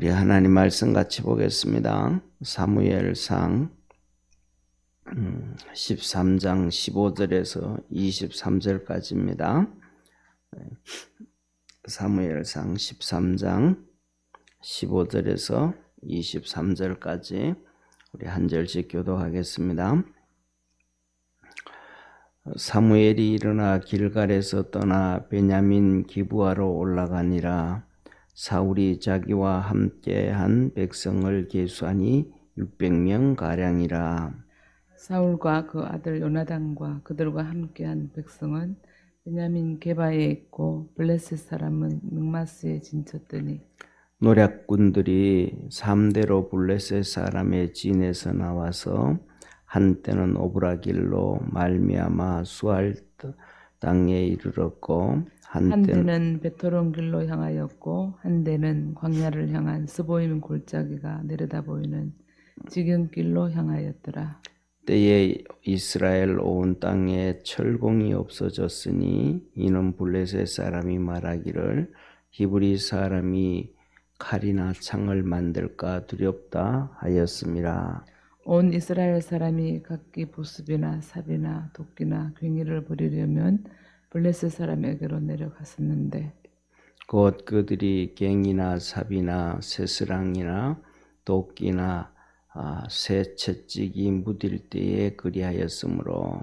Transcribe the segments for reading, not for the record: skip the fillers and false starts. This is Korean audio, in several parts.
우리 하나님 말씀 같이 보겠습니다. 사무엘상 13장 15절에서 23절까지입니다. 사무엘상 13장 15절에서 23절까지 우리 한 절씩 교독하겠습니다. 사무엘이 일어나 길갈에서 떠나 베냐민 기브아로 올라가니라. 사울이 자기와 함께한 백성을 계수하니 600명 가량이라. 사울과 그 아들 요나단과 그들과 함께한 백성은 베냐민 게바에 있고 블레셋 사람은 mik마스에 진쳤더니 노략군들이 3대로 블레셋 사람의 진에서 나와서 한때는 오브라길로 말미암아 수알 땅에 이르렀고 한때는 베토론 길로 향하였고 한때는 광야를 향한 스보임 골짜기가 내려다 보이는 지경길로 향하였더라. 때에 이스라엘 온 땅에 철공이 없어졌으니 이는 블레셋 사람이 말하기를 히브리 사람이 칼이나 창을 만들까 두렵다 하였음이라. 온 이스라엘 사람이 각기 보습이나 삽이나 도끼나 괭이를 부리려면 블레셋 사람에게로 내려갔었는데 곧 그들이 갱이나 삽이나 쇠스랑이나 도끼나 새 채찍이 묻을 때에 그리하였으므로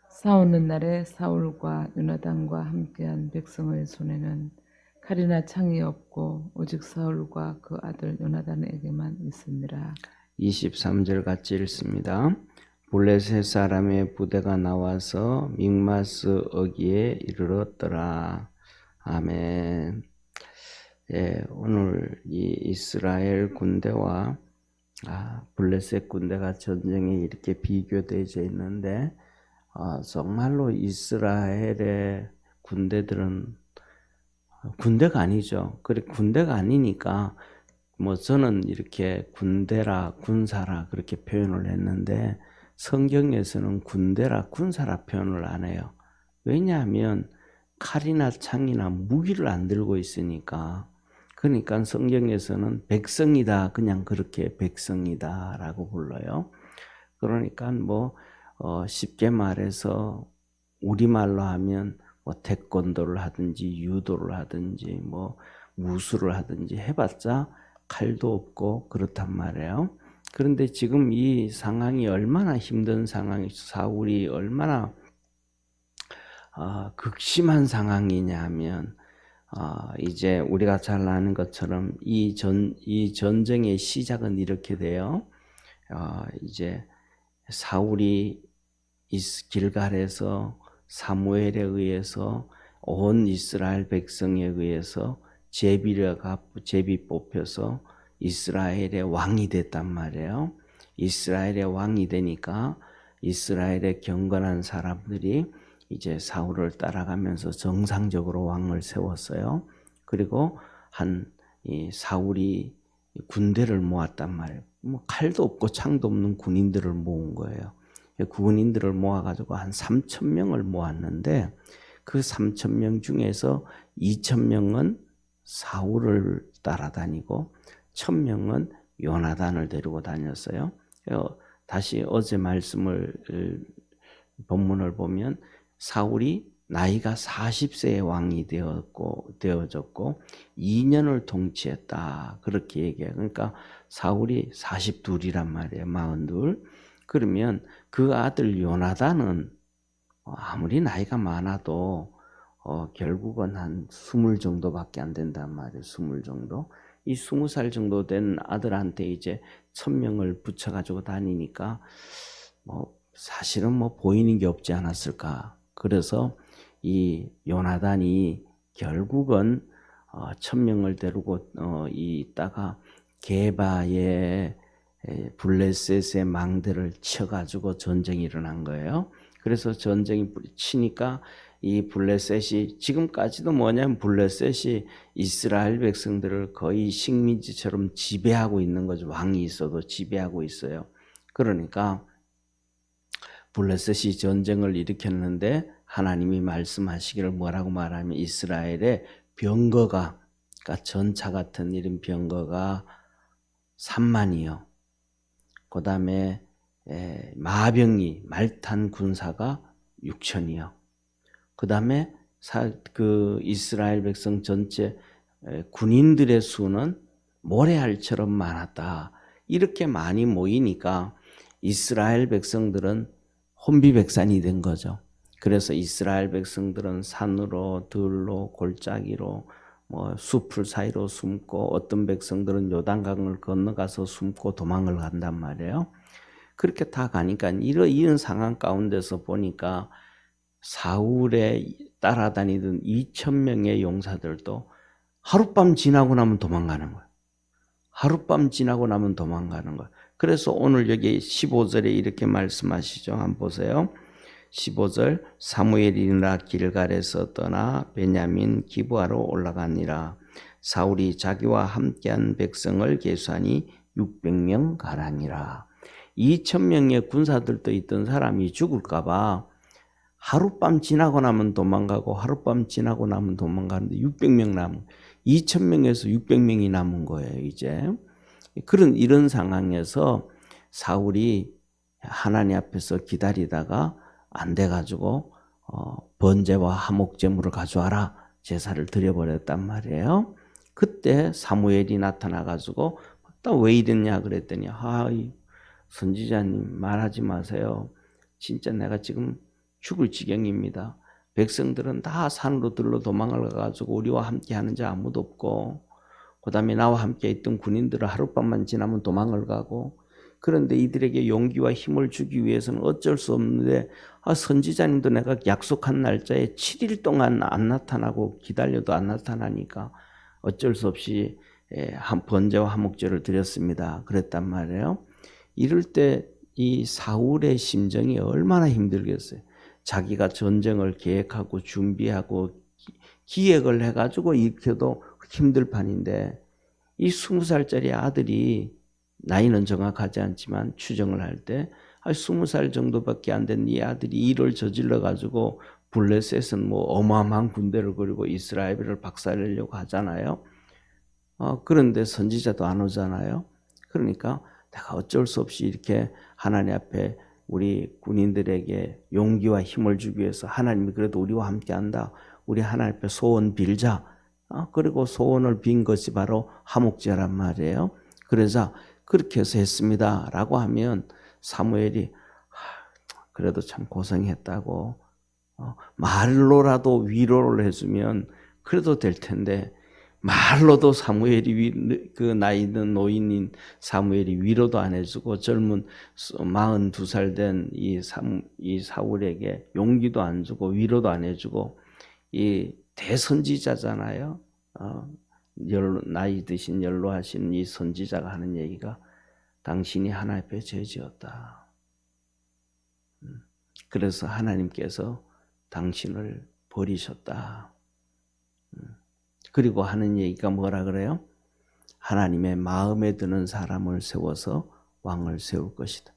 싸우는 날에 사울과 요나단과 함께한 백성의 손에는 칼이나 창이 없고 오직 사울과 그 아들 요나단에게만 있으니라. 23절 같이 읽습니다. 블레셋 사람의 부대가 나와서 mik마스 어기에 이르렀더라. 아멘. 예, 오늘 이 이스라엘 군대와 블레셋 군대가 전쟁에 이렇게 비교되어 있는데 정말로 이스라엘의 군대들은 군대가 아니죠. 그래 군대가 아니니까 뭐 저는 이렇게 군대라 군사라 그렇게 표현을 했는데 성경에서는 군대라 군사라 표현을 안 해요. 왜냐하면 칼이나 창이나 무기를 안 들고 있으니까. 그러니까 성경에서는 백성이다 그냥 그렇게 백성이다라고 불러요. 그러니까 뭐 쉽게 말해서 우리말로 하면 뭐 태권도를 하든지 유도를 하든지 뭐 무술을 하든지 해봤자 칼도 없고 그렇단 말이에요. 그런데 지금 이 상황이 얼마나 힘든 상황이 사울이 얼마나 극심한 상황이냐 하면 이제 우리가 잘 아는 것처럼 이 전쟁의 시작은 이렇게 돼요. 이제 사울이 길갈에서 사무엘에 의해서 온 이스라엘 백성에 의해서 제비 뽑혀서 이스라엘의 왕이 됐단 말이에요. 이스라엘의 왕이 되니까 이스라엘의 경건한 사람들이 이제 사울을 따라가면서 정상적으로 왕을 세웠어요. 그리고 이 사울이 군대를 모았단 말이에요. 뭐 칼도 없고 창도 없는 군인들을 모은 거예요. 군인들을 모아가지고 한 3,000명을 모았는데 그 3,000명 중에서 2,000명은 사울을 따라다니고 1,000명은 요나단을 데리고 다녔어요. 다시 어제 본문을 보면 사울이 나이가 40세의 왕이 되어졌고 2년을 통치했다 그렇게 얘기해요. 그러니까 사울이 42이란 말이에요. 42. 그러면 그 아들 요나단은 아무리 나이가 많아도 결국은 한 20 정도밖에 안 된단 말이에요. 20 정도. 이 20살 정도 된 아들한테 이제 1,000명을 붙여가지고 다니니까 뭐 사실은 뭐 보이는 게 없지 않았을까. 그래서 이 요나단이 결국은 1,000명을 데리고 있다가 게바의 블레셋의 망대를 쳐가지고 전쟁이 일어난 거예요. 그래서 전쟁이 치니까 이 블레셋이 지금까지도 뭐냐면 블레셋이 이스라엘 백성들을 거의 식민지처럼 지배하고 있는 거죠. 왕이 있어도 지배하고 있어요. 그러니까 블레셋이 전쟁을 일으켰는데 하나님이 말씀하시기를 뭐라고 말하면 이스라엘의 병거가, 그러니까 전차 같은 이런 병거가 3만이요. 그 다음에 마병이 말탄 군사가 6천이요. 그 다음에 그 이스라엘 백성 전체 군인들의 수는 모래알처럼 많았다. 이렇게 많이 모이니까 이스라엘 백성들은 혼비백산이 된 거죠. 그래서 이스라엘 백성들은 산으로 들로 골짜기로 뭐 숲을 사이로 숨고 어떤 백성들은 요단강을 건너가서 숨고 도망을 간단 말이에요. 그렇게 다 가니까 이런 상황 가운데서 보니까 사울에 따라다니던 2,000명의 용사들도 하룻밤 지나고 나면 도망가는 거예요. 하룻밤 지나고 나면 도망가는 거예요. 그래서 오늘 여기 15절에 이렇게 말씀하시죠. 한번 보세요. 15절 사무엘이 일어나 길갈에서 떠나 베냐민 기브아로 올라가니라. 사울이 자기와 함께한 백성을 계수하니 600명 가량이라. 2,000명의 군사들도 있던 사람이 죽을까 봐 하룻밤 지나고 나면 도망가고 하룻밤 지나고 나면 도망가는데 600명 남은 2,000명에서 600명이 남은 거예요. 이제 이런 상황에서 사울이 하나님 앞에서 기다리다가 안 돼가지고 번제와 화목제물을 가져와라 제사를 드려버렸단 말이에요. 그때 사무엘이 나타나가지고 또 왜 이랬냐 그랬더니 선지자님 말하지 마세요. 진짜 내가 지금 죽을 지경입니다. 백성들은 다 산으로 들러 도망을 가가지고 우리와 함께 하는 자 아무도 없고 그 다음에 나와 함께 있던 군인들은 하룻밤만 지나면 도망을 가고 그런데 이들에게 용기와 힘을 주기 위해서는 어쩔 수 없는데 선지자님도 내가 약속한 날짜에 7일 동안 안 나타나고 기다려도 안 나타나니까 어쩔 수 없이 번제와 화목제를 드렸습니다. 그랬단 말이에요. 이럴 때 이 사울의 심정이 얼마나 힘들겠어요. 자기가 전쟁을 계획하고 준비하고 기획을 해가지고 일으켜도 힘들 판인데 이 20살짜리 아들이 나이는 정확하지 않지만 추정을 할 때 20살 정도밖에 안 된 이 아들이 일을 저질러 가지고 블레셋은 뭐 어마어마한 군대를 그리고 이스라엘을 박살내려고 하잖아요. 그런데 선지자도 안 오잖아요. 그러니까 내가 어쩔 수 없이 이렇게 하나님 앞에 우리 군인들에게 용기와 힘을 주기 위해서 하나님이 그래도 우리와 함께한다. 우리 하나님 앞에 소원 빌자. 그리고 소원을 빈 것이 바로 화목제란 말이에요. 그래서 그렇게 해서 했습니다. 라고 하면 사무엘이 그래도 참 고생했다고 말로라도 위로를 해주면 그래도 될 텐데 말로도 사무엘이 그 나이 있는 노인인 사무엘이 위로도 안 해주고 젊은 42살 된 이 사울에게 용기도 안 주고 위로도 안 해주고 이 대선지자잖아요. 나이 드신 연로하신 이 선지자가 하는 얘기가 당신이 하나님 앞에 죄지었다. 그래서 하나님께서 당신을 버리셨다. 그리고 하는 얘기가 뭐라 그래요? 하나님의 마음에 드는 사람을 세워서 왕을 세울 것이다.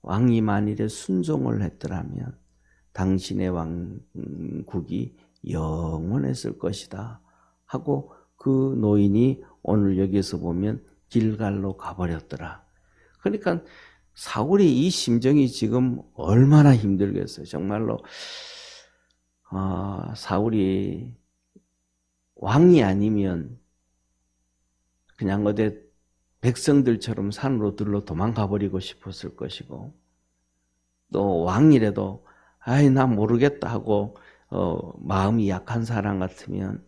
왕이 만일에 순종을 했더라면 당신의 왕국이 영원했을 것이다. 하고 그 노인이 오늘 여기서 보면 길갈로 가버렸더라. 그러니까 사울이 이 심정이 지금 얼마나 힘들겠어요. 정말로 사울이 왕이 아니면 그냥 어디 백성들처럼 산으로 들러 도망가 버리고 싶었을 것이고 또 왕이라도 나 모르겠다 하고 마음이 약한 사람 같으면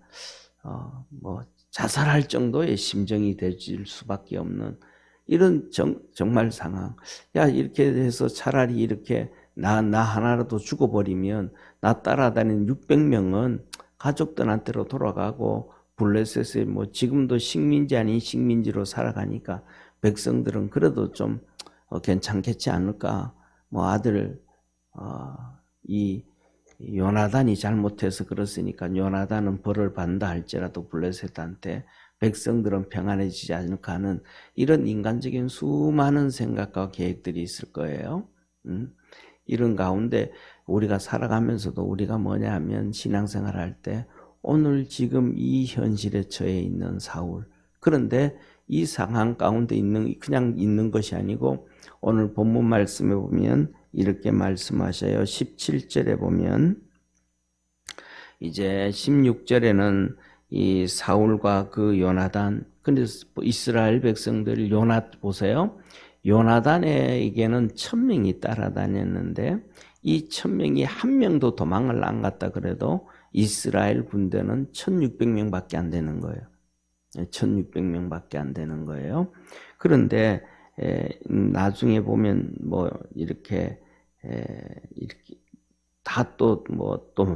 뭐 자살할 정도의 심정이 될 수밖에 없는 이런 정말 상황. 이렇게 해서 차라리 이렇게 나 하나라도 죽어버리면 나 따라다니는 600명은 가족들한테로 돌아가고 블레셋에 뭐 지금도 식민지 아닌 식민지로 살아가니까 백성들은 그래도 좀 괜찮겠지 않을까. 뭐 아들 이 요나단이 잘못해서 그렇으니까 요나단은 벌을 받는다 할지라도 블레셋한테 백성들은 평안해지지 않을까 하는 이런 인간적인 수많은 생각과 계획들이 있을 거예요. 이런 가운데 우리가 살아가면서도 우리가 뭐냐 하면 신앙생활 할 때 오늘 지금 이 현실에 처해 있는 사울, 그런데 이 상황 가운데 그냥 있는 것이 아니고 오늘 본문 말씀에 보면 이렇게 말씀하셔요. 17절에 보면 이제 16절에는 이 사울과 그 요나단, 근데 이스라엘 백성들 보세요. 요나단에게는 1000명이 따라다녔는데 이 1000명이 한 명도 도망을 안 갔다 그래도 이스라엘 군대는 1600명밖에 안 되는 거예요. 1600명밖에 안 되는 거예요. 그런데 나중에 보면 뭐 이렇게 다 또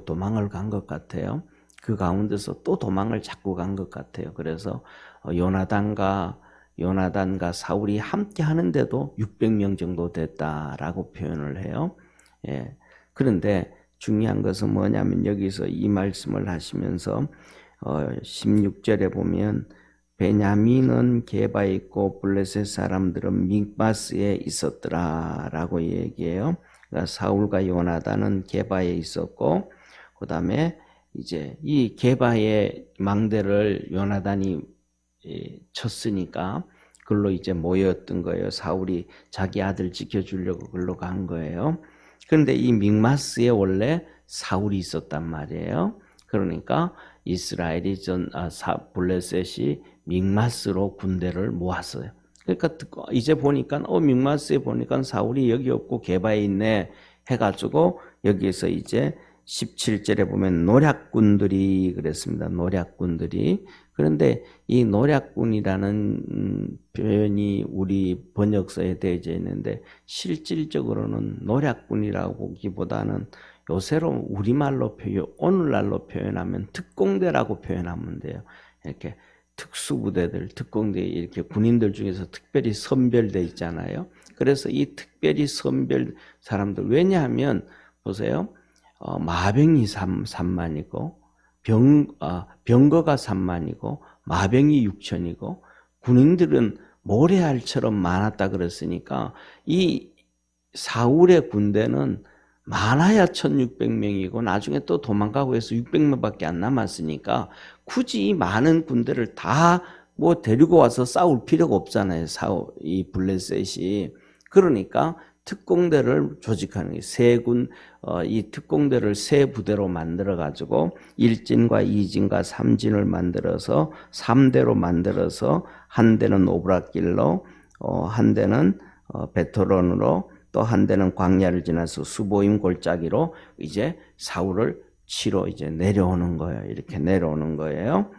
도망을 간 것 같아요. 그 가운데서 또 도망을 자꾸 간 것 같아요. 그래서 요나단과 사울이 함께 하는데도 600명 정도 됐다라고 표현을 해요. 그런데 중요한 것은 뭐냐면 여기서 이 말씀을 하시면서 16절에 보면 베냐민은 게바에 있고 블레셋 사람들은 mikmas에 있었더라라고 얘기해요. 그러니까 사울과 요나단은 게바에 있었고 그 다음에 이제 이 게바의 망대를 요나단이 쳤으니까 그걸로 이제 모였던 거예요. 사울이 자기 아들 지켜주려고 그걸로 간 거예요. 그런데 이 mikmas에 원래 사울이 있었단 말이에요. 그러니까 이스라엘이 블레셋이 mikmas로 군대를 모았어요. 그러니까 이제 보니까 mikmas에 보니까 사울이 여기 없고 게바에 있네 해가지고 여기에서 이제 17절에 보면 노략군들이 그랬습니다. 노략군들이. 그런데 이 노략군이라는 표현이 우리 번역서에 되어져 있는데 실질적으로는 노략군이라고 하기보다는 요새로 우리말로 오늘날로 표현하면 특공대라고 표현하면 돼요. 이렇게 특수부대들, 특공대 이렇게 군인들 중에서 특별히 선별돼 있잖아요. 그래서 이 특별히 선별 사람들 왜냐하면 보세요. 마병이 3만이고 병거가 3만이고 마병이 6천이고 군인들은 모래알처럼 많았다 그랬으니까 이 사울의 군대는 많아야 1600명이고 나중에 또 도망가고 해서 600명밖에 안 남았으니까 굳이 이 많은 군대를 다 데리고 와서 싸울 필요가 없잖아요. 이 블레셋이. 그러니까 특공대를 조직하는 거예요. 이 특공대를 세 부대로 만들어 가지고 1진과 2진과 3진을 만들어서 3대로 만들어서 한 대는 오브라길로, 한 대는 베토론으로, 또 한 대는 광야를 지나서 수보임 골짜기로 이제 사울을 치러 이제 내려오는 거예요. 이렇게 내려오는 거예요.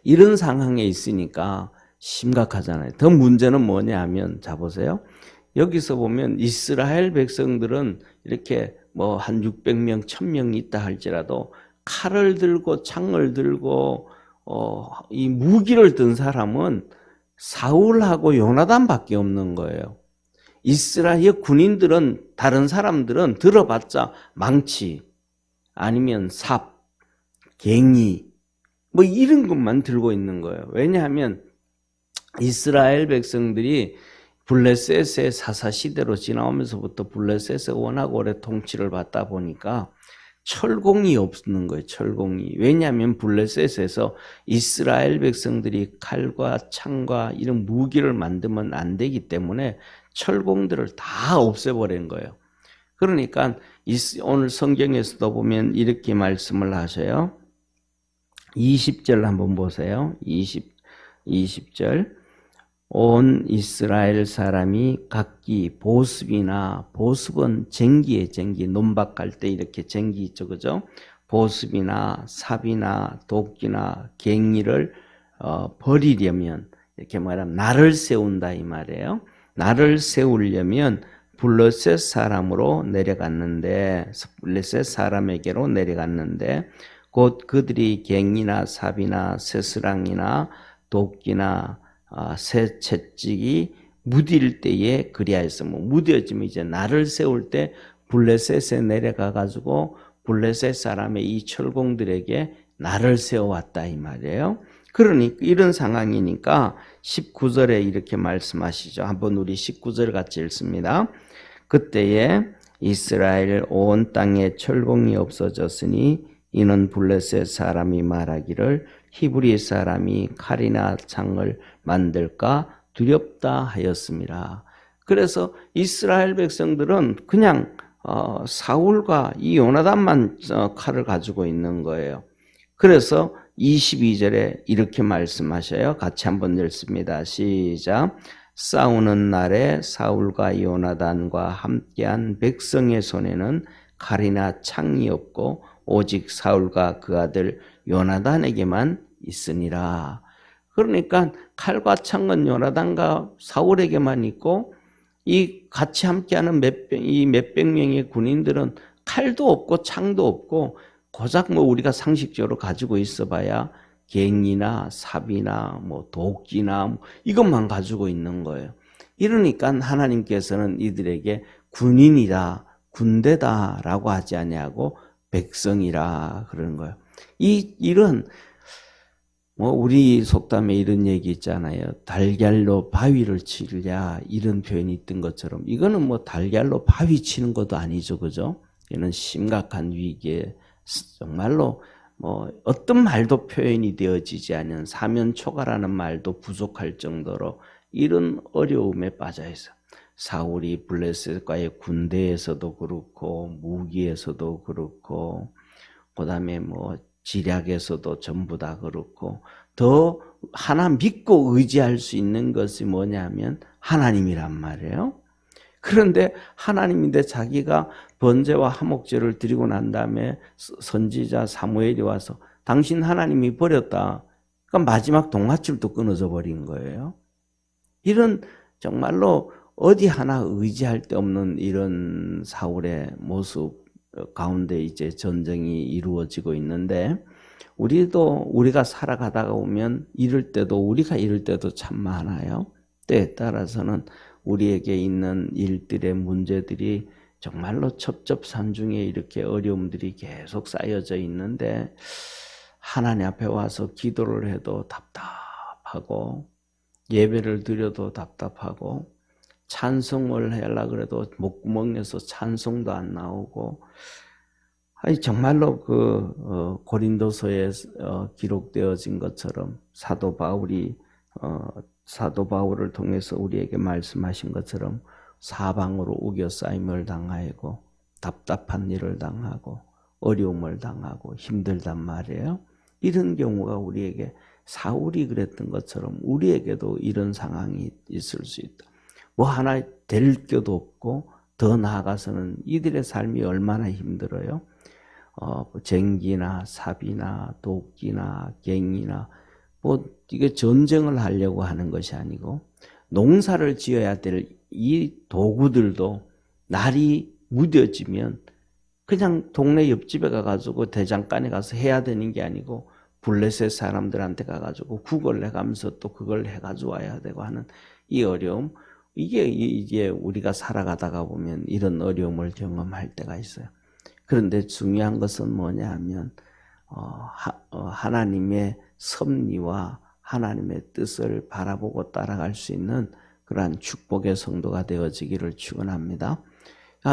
이런 상황에 있으니까 심각하잖아요. 더 문제는 뭐냐 하면 자 보세요. 여기서 보면 이스라엘 백성들은 이렇게 한 600명, 1000명 있다 할지라도 칼을 들고 창을 들고 이 무기를 든 사람은 사울하고 요나단밖에 없는 거예요. 이스라엘 군인들은 다른 사람들은 들어봤자 망치 아니면 삽, 갱이 이런 것만 들고 있는 거예요. 왜냐하면 이스라엘 백성들이 블레셋의 사사시대로 지나오면서부터 블레셋의 워낙 오래 통치를 받다 보니까 철공이 없는 거예요. 철공이. 왜냐하면 블레셋에서 이스라엘 백성들이 칼과 창과 이런 무기를 만들면 안 되기 때문에 철공들을 다 없애버린 거예요. 그러니까 오늘 성경에서도 보면 이렇게 말씀을 하셔요. 20절 한번 보세요. 20절. 온 이스라엘 사람이 각기 보습은 쟁기에 쟁기, 논박할 때 이렇게 쟁기 있죠, 그죠? 보습이나 삽이나 도끼나 갱이를 버리려면 이렇게 말하면 나를 세운다 이 말이에요. 나를 세우려면 블레셋 사람에게로 내려갔는데 곧 그들이 갱이나 삽이나 쇠스랑이나 도끼나 새 채찍이 무딜 때에 그리하였어. 무뎌지면 이제 나를 세울 때 블레셋에 내려가 가지고 블레셋 사람의 이 철공들에게 나를 세워왔다 이 말이에요. 그러니까 이런 상황이니까 19절에 이렇게 말씀하시죠. 한번 우리 19절 같이 읽습니다. 그때에 이스라엘 온 땅에 철공이 없어졌으니 이는 블레셋 사람이 말하기를 히브리 사람이 칼이나 창을 만들까 두렵다 하였습니다. 그래서 이스라엘 백성들은 그냥 사울과 이 요나단만 칼을 가지고 있는 거예요. 그래서 22절에 이렇게 말씀하셔요. 같이 한번 읽습니다. 시작. 싸우는 날에 사울과 요나단과 함께한 백성의 손에는 칼이나 창이 없고 오직 사울과 그 아들 요나단에게만 있으니라. 그러니까 칼과 창은 요나단과 사울에게만 있고 이 같이 함께하는 몇백 명의 군인들은 칼도 없고 창도 없고 고작 우리가 상식적으로 가지고 있어봐야 갱이나 삽이나 도끼나 이것만 가지고 있는 거예요. 이러니까 하나님께서는 이들에게 군인이다, 군대다라고 하지 아니하고 백성이라 그러는 거예요. 이런 우리 속담에 이런 얘기 있잖아요. 달걀로 바위를 치랴 이런 표현이 있던 것처럼 이거는 달걀로 바위 치는 것도 아니죠, 그죠? 이는 심각한 위기에 정말로 어떤 말도 표현이 되어지지 않은 사면초가라는 말도 부족할 정도로 이런 어려움에 빠져 있어. 사울이 블레셋과의 군대에서도 그렇고 무기에서도 그렇고 그다음에 지략에서도 전부 다 그렇고 더 하나 믿고 의지할 수 있는 것이 뭐냐면 하나님이란 말이에요. 그런데 하나님인데 자기가 번제와 화목제를 드리고 난 다음에 선지자 사무엘이 와서 당신 하나님이 버렸다. 그러니까 마지막 동아줄도 끊어져 버린 거예요. 이런 정말로 어디 하나 의지할 데 없는 이런 사울의 모습 가운데 이제 전쟁이 이루어지고 있는데 우리가 살아가다가 보면 우리가 이럴 때도 참 많아요. 때에 따라서는 우리에게 있는 일들의 문제들이 정말로 첩첩산중에 이렇게 어려움들이 계속 쌓여져 있는데 하나님 앞에 와서 기도를 해도 답답하고 예배를 드려도 답답하고 찬송을 하려고 해도 목구멍에서 찬송도 안 나오고 정말로 고린도서에 기록되어진 것처럼 사도 바울을 통해서 우리에게 말씀하신 것처럼 사방으로 우겨싸임을 당하고 답답한 일을 당하고 어려움을 당하고 힘들단 말이에요. 이런 경우가 우리에게 사울이 그랬던 것처럼 우리에게도 이런 상황이 있을 수 있다. 하나 될 것도 없고 더 나아가서는 이들의 삶이 얼마나 힘들어요. 쟁기나 삽이나 도끼나 갱이나 이게 전쟁을 하려고 하는 것이 아니고 농사를 지어야 될 이 도구들도 날이 무뎌지면 그냥 동네 옆집에 가가지고 대장간에 가서 해야 되는 게 아니고 블레셋 사람들한테 가가지고 구걸 해가면서 또 그걸 해가지고 와야 되고 하는 이 어려움, 이게 우리가 살아가다가 보면 이런 어려움을 경험할 때가 있어요. 그런데 중요한 것은 뭐냐 하면 하나님의 섭리와 하나님의 뜻을 바라보고 따라갈 수 있는 그러한 축복의 성도가 되어지기를 축원합니다.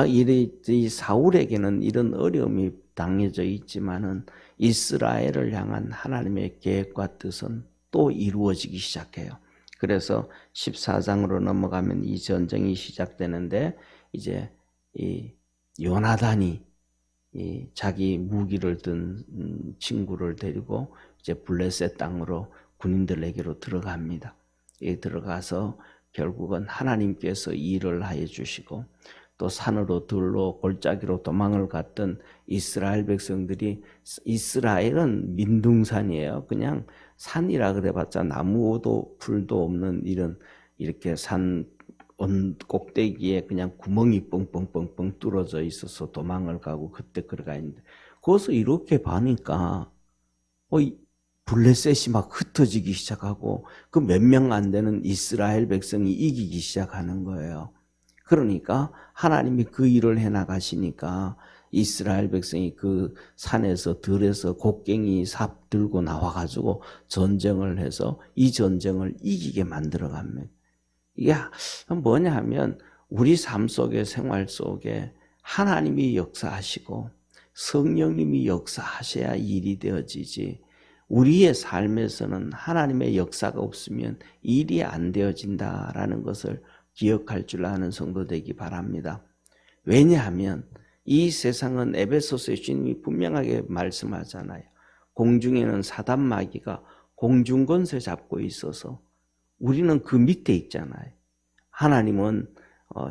이 사울에게는 이런 어려움이 당해져 있지만은 이스라엘을 향한 하나님의 계획과 뜻은 또 이루어지기 시작해요. 그래서 14장으로 넘어가면 이 전쟁이 시작되는데 이제 이 요나단이 자기 무기를 든 친구를 데리고 이제 블레셋 땅으로 군인들에게로 들어갑니다. 들어가서 결국은 하나님께서 일을 하여 주시고 또 산으로 들로 골짜기로 도망을 갔던 이스라엘 백성들이, 이스라엘은 민둥산이에요. 그냥 산이라 그래봤자 나무도 풀도 없는 이렇게 산 꼭대기에 그냥 구멍이 뻥뻥뻥뻥 뚫어져 있어서 도망을 가고 그때 걸어가 있는데, 거기서 이렇게 봐니까 블레셋이 막 흩어지기 시작하고 그 몇 명 안 되는 이스라엘 백성이 이기기 시작하는 거예요. 그러니까 하나님이 그 일을 해나가시니까 이스라엘 백성이 그 산에서 들에서 곡괭이 삽 들고 나와가지고 전쟁을 해서 이 전쟁을 이기게 만들어갑니다. 이게 뭐냐 하면 우리 삶 속에, 생활 속에 하나님이 역사하시고 성령님이 역사하셔야 일이 되어지지, 우리의 삶에서는 하나님의 역사가 없으면 일이 안 되어진다라는 것을 기억할 줄 아는 성도 되기 바랍니다. 왜냐하면 이 세상은 에베소서의 주님이 분명하게 말씀하잖아요. 공중에는 사단 마귀가 공중 권세 잡고 있어서 우리는 그 밑에 있잖아요. 하나님은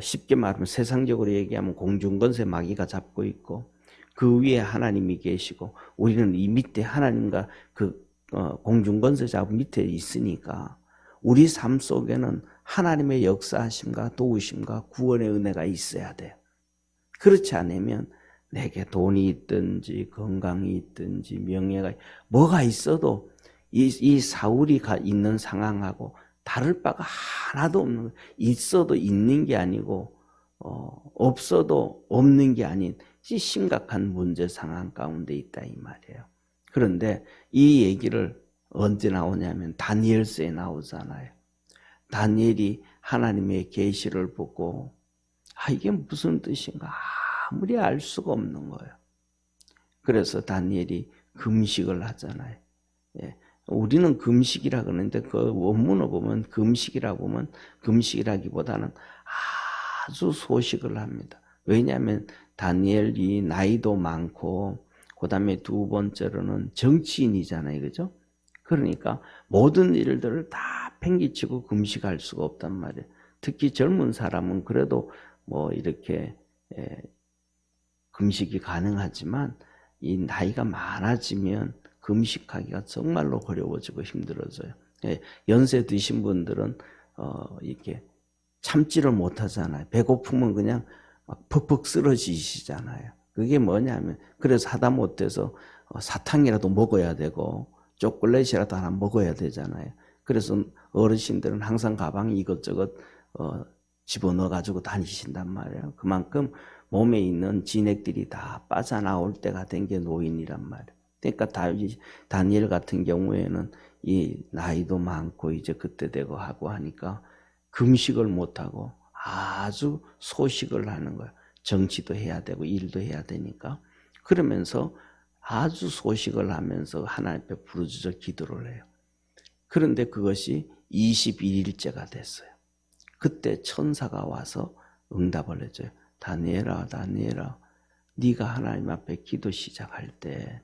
쉽게 말하면 세상적으로 얘기하면 공중 권세 마귀가 잡고 있고 그 위에 하나님이 계시고 우리는 이 밑에 하나님과 그 공중 권세 잡은 밑에 있으니까 우리 삶 속에는 하나님의 역사하심과 도우심과 구원의 은혜가 있어야 돼요. 그렇지 않으면 내게 돈이 있든지 건강이 있든지 명예가 뭐가 있어도 이 사울이 있는 상황하고 다를 바가 하나도 없는 거예요. 있어도 있는 게 아니고 없어도 없는 게 아닌 심각한 문제 상황 가운데 있다 이 말이에요. 그런데 이 얘기를 언제 나오냐면 다니엘서에 나오잖아요. 다니엘이 하나님의 계시를 보고 이게 무슨 뜻인가 아무리 알 수가 없는 거예요. 그래서 다니엘이 금식을 하잖아요. 예. 우리는 금식이라 그러는데 그 원문을 보면 금식이라고 보면 금식이라기보다는 아주 소식을 합니다. 왜냐하면 다니엘이 나이도 많고 그 다음에 두 번째로는 정치인이잖아요. 그죠? 그러니까 모든 일들을 다 팽개치고 금식할 수가 없단 말이에요. 특히 젊은 사람은 그래도 뭐 이렇게 금식이 가능하지만 이 나이가 많아지면 금식하기가 정말로 어려워지고 힘들어져요. 연세 드신 분들은 이렇게 참지를 못하잖아요. 배고프면 그냥 막 퍽퍽 쓰러지시잖아요. 그게 뭐냐면 그래서 하다 못해서 사탕이라도 먹어야 되고 초콜릿이라도 하나 먹어야 되잖아요. 그래서 어르신들은 항상 가방에 이것저것 집어넣어 가지고 다니신단 말이에요. 그만큼 몸에 있는 진액들이 다 빠져나올 때가 된 게 노인이란 말이에요. 그러니까 다니엘 같은 경우에는 이 나이도 많고 이제 그때 되고 하고 하니까 금식을 못하고 아주 소식을 하는 거예요. 정치도 해야 되고 일도 해야 되니까. 그러면서 아주 소식을 하면서 하나님 앞에 부르짖어 기도를 해요. 그런데 그것이 21일째가 됐어요. 그때 천사가 와서 응답을 해줘요. 다니엘아, 다니엘아, 네가 하나님 앞에 기도 시작할 때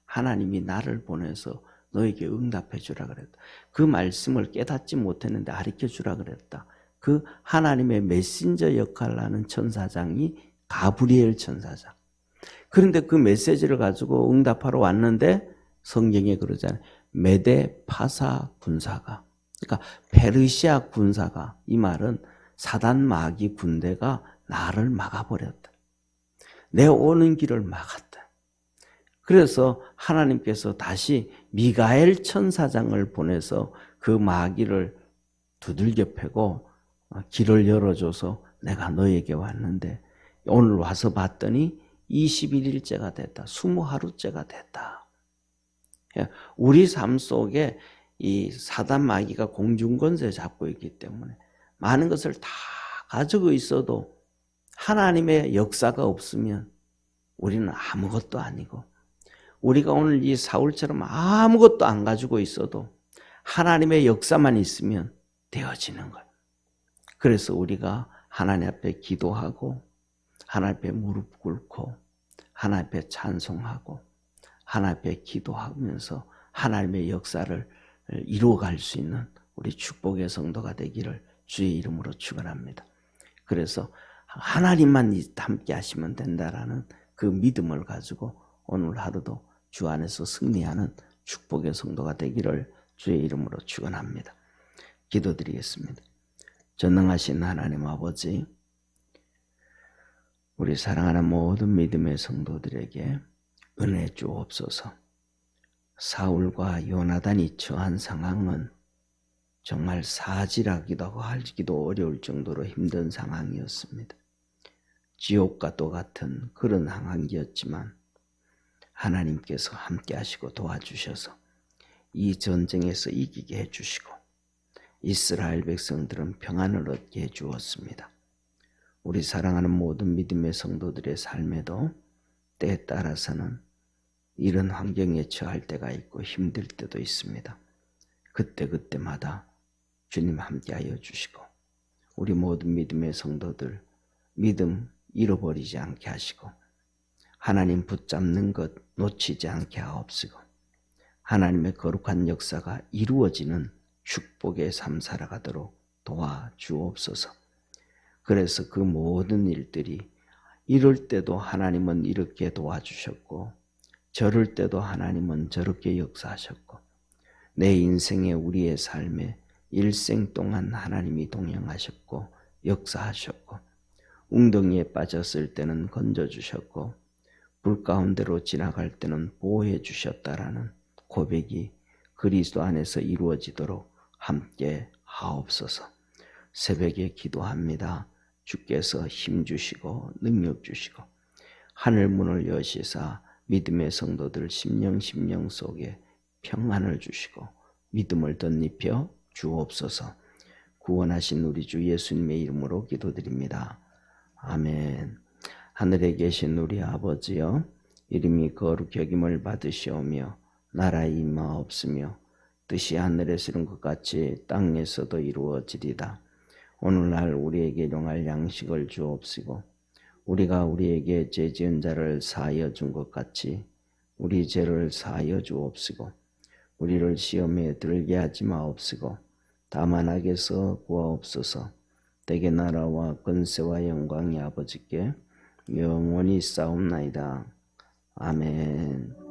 하나님이 나를 보내서 너에게 응답해 주라 그랬다. 그 말씀을 깨닫지 못했는데 가르쳐 주라 그랬다. 그 하나님의 메신저 역할을 하는 천사장이 가브리엘 천사장. 그런데 그 메시지를 가지고 응답하러 왔는데 성경에 그러잖아요. 메데 파사 군사가, 그러니까 페르시아 군사가, 이 말은 사단 마귀 군대가 나를 막아버렸다. 내 오는 길을 막았다. 그래서 하나님께서 다시 미가엘 천사장을 보내서 그 마귀를 두들겨 패고 길을 열어줘서 내가 너에게 왔는데 오늘 와서 봤더니 21일째가 됐다. 20하루째가 됐다. 우리 삶 속에 이 사단 마귀가 공중권세 잡고 있기 때문에 많은 것을 다 가지고 있어도 하나님의 역사가 없으면 우리는 아무것도 아니고, 우리가 오늘 이 사울처럼 아무것도 안 가지고 있어도 하나님의 역사만 있으면 되어지는 거예요. 그래서 우리가 하나님 앞에 기도하고 하나님 앞에 무릎 꿇고 하나님 앞에 찬송하고 하나님 앞에 기도하면서 하나님의 역사를 이루어갈 수 있는 우리 축복의 성도가 되기를 주의 이름으로 축원합니다. 그래서 하나님만 함께 하시면 된다라는 그 믿음을 가지고 오늘 하루도 주 안에서 승리하는 축복의 성도가 되기를 주의 이름으로 축원합니다. 기도드리겠습니다. 전능하신 하나님 아버지, 우리 사랑하는 모든 믿음의 성도들에게 은혜 주옵소서. 사울과 요나단이 처한 상황은 정말 사지라기도 하고 하기도 어려울 정도로 힘든 상황이었습니다. 지옥과 똑같은 그런 상황이었지만 하나님께서 함께 하시고 도와주셔서 이 전쟁에서 이기게 해주시고 이스라엘 백성들은 평안을 얻게 해주었습니다. 우리 사랑하는 모든 믿음의 성도들의 삶에도 때에 따라서는 이런 환경에 처할 때가 있고 힘들 때도 있습니다. 그때마다 주님 함께하여 주시고 우리 모든 믿음의 성도들 믿음 잃어버리지 않게 하시고 하나님 붙잡는 것 놓치지 않게 하옵시고 하나님의 거룩한 역사가 이루어지는 축복의 삶 살아가도록 도와주옵소서. 그래서 그 모든 일들이 이럴 때도 하나님은 이렇게 도와주셨고 저럴 때도 하나님은 저렇게 역사하셨고 내 인생에 우리의 삶에 일생 동안 하나님이 동행하셨고 역사하셨고 웅덩이에 빠졌을 때는 건져주셨고 불 가운데로 지나갈 때는 보호해 주셨다라는 고백이 그리스도 안에서 이루어지도록 함께 하옵소서. 새벽에 기도합니다. 주께서 힘 주시고 능력 주시고 하늘 문을 여시사 믿음의 성도들 심령 속에 평안을 주시고 믿음을 덧입혀 주옵소서. 구원하신 우리 주 예수님의 이름으로 기도드립니다. 아멘. 하늘에 계신 우리 아버지여, 이름이 거룩히 여김을 받으시오며 나라의 임하옵시며 뜻이 하늘에서 이룬 것 같이 땅에서도 이루어지리다. 오늘날 우리에게 일용할 양식을 주옵시고 우리가 우리에게 죄 지은 자를 사하여 준 것 같이 우리 죄를 사하여 주옵시고 우리를 시험에 들게 하지 마옵시고 다만 악에서 구하옵소서. 대개 나라와 권세와 영광이 아버지께 영원히 싸움나이다. 아멘.